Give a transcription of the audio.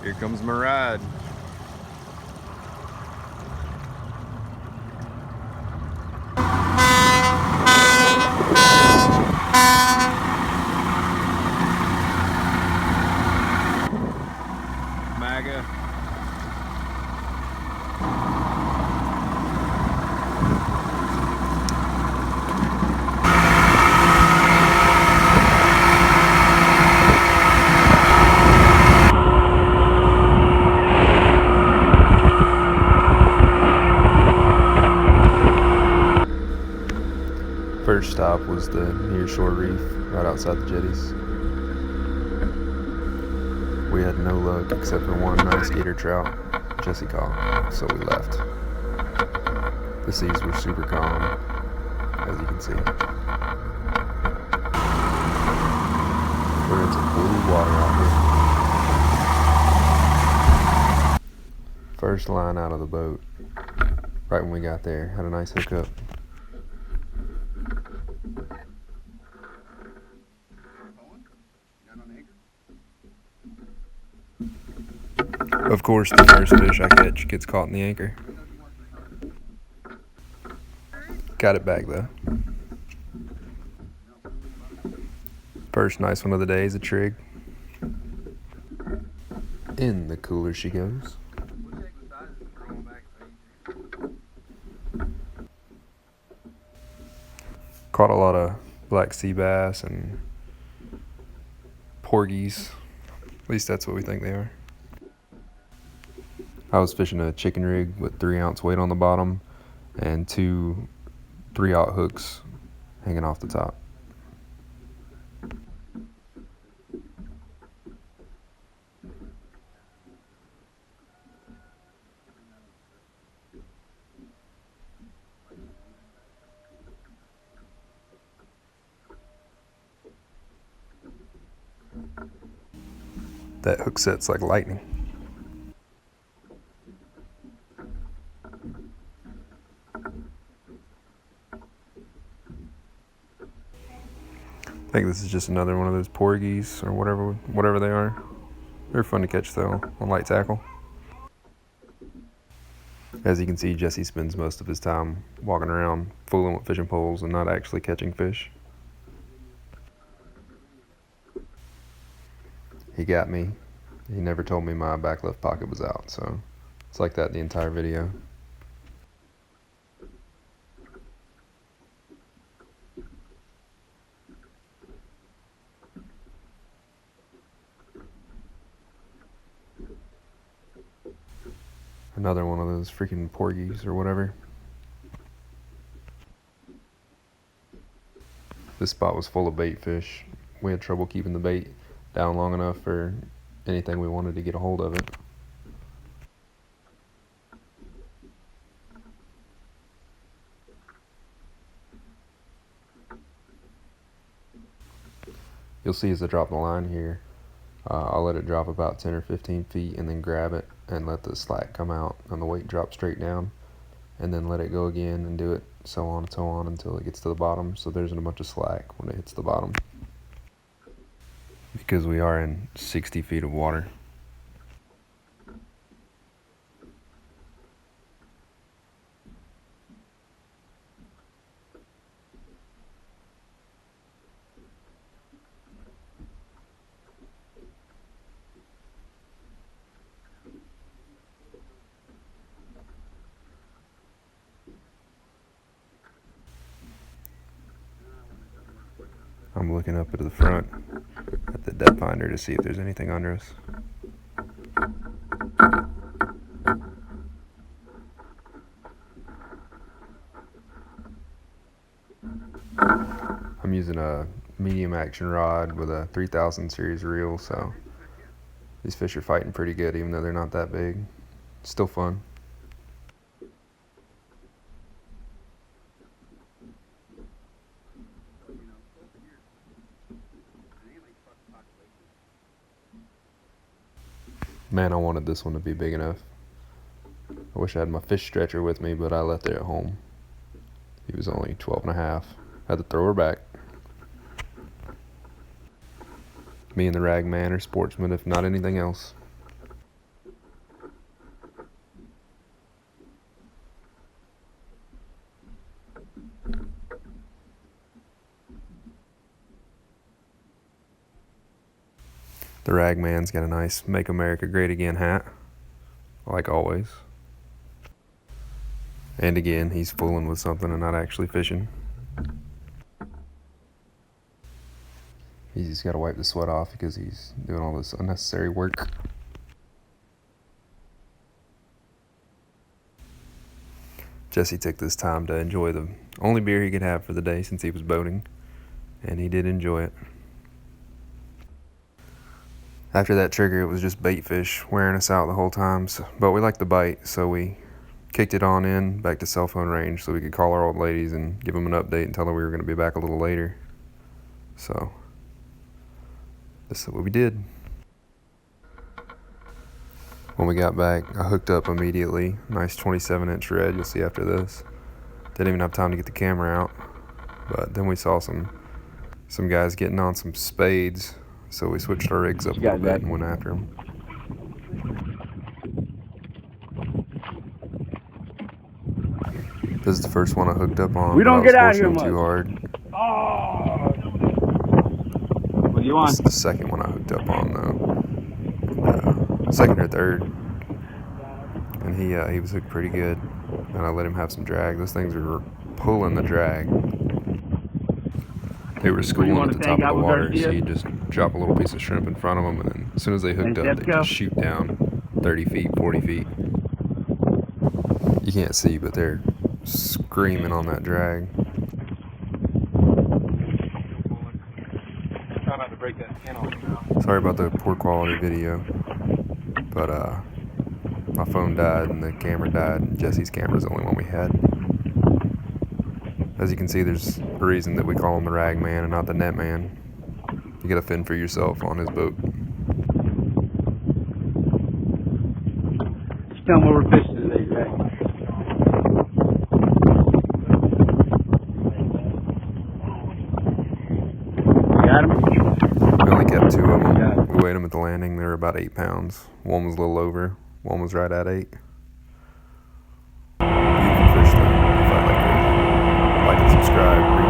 Here comes my ride. MAGA. First stop was the nearshore reef right outside the jetties. We had no luck except for one nice gator trout Jesse caught, so we left. The seas were super calm, as you can see. We're in some blue water out here. First line out of the boat, right when we got there, had a nice hookup. Of course, the first fish I catch gets caught in the anchor. Got it back though. First nice one of the day is a trig. In the cooler she goes. Caught a lot of black sea bass and porgies. At least that's what we think they are. I was fishing a chicken rig with 3-ounce weight on the bottom and two 3/0 hooks hanging off the top. That hook set's like lightning. I think this is just another one of those porgies or whatever they are. They're fun to catch though on light tackle. As you can see, Jesse spends most of his time walking around fooling with fishing poles and not actually catching fish. He got me. He never told me my back left pocket was out, so it's like that the entire video. Another one of those freaking porgies or whatever. This spot was full of bait fish. We had trouble keeping the bait down long enough for anything we wanted to get a hold of it. You'll see as I drop the line here, I'll let it drop about 10 or 15 feet and then grab it and let the slack come out and the weight drop straight down, and then let it go again and do it so on and so on until it gets to the bottom, so there isn't a bunch of slack when it hits the bottom. Because we are in 60 feet of water. I'm looking up at the front at the depth finder to see if there's anything under us. I'm using a medium action rod with a 3000 series reel, so these fish are fighting pretty good even though they're not that big. Still fun. Man, I wanted this one to be big enough. I wish I had my fish stretcher with me, but I left it at home. He was only 12 and a half. Had to throw her back. Me and the rag man are sportsmen, if not anything else. The rag man's got a nice Make America Great Again hat, like always. And again, he's fooling with something and not actually fishing. He's just got to wipe the sweat off because he's doing all this unnecessary work. Jesse took this time to enjoy the only beer he could have for the day since he was boating, and he did enjoy it. After that trigger, it was just bait fish wearing us out the whole time, but we liked the bite, so we kicked it on in back to cell phone range so we could call our old ladies and give them an update and tell them we were going to be back a little later. So this is what we did. When we got back, I hooked up immediately. Nice 27-inch red, you'll see after this. Didn't even have time to get the camera out. But then we saw some guys getting on some spades, so we switched our rigs up a little bit and went after them. This is the first one I hooked up on. We don't get out here much. Too hard. Oh. What do you want? This is the second one I hooked up on though. Second or third, and he was hooked pretty good, and I let him have some drag. Those things were pulling the drag. They were schooling at the top of the water, so you just drop a little piece of shrimp in front of them, and then as soon as they hooked up, they just shoot down 30 feet, 40 feet. You can't see, but they're screaming on that drag. Try not to break that pin on you. Sorry about the poor quality video, but my phone died and the camera died. Jesse's camera's the only one we had. As you can see, there's a reason that we call him the rag man and not the net man. You gotta fend for yourself on his boat. Just tell them what we're fishing today, Jack. Got him? We only kept 2 of them. We weighed them at the landing. They were about 8 pounds. One was a little over. One was right at 8. You can fish them if I like it. Like and subscribe.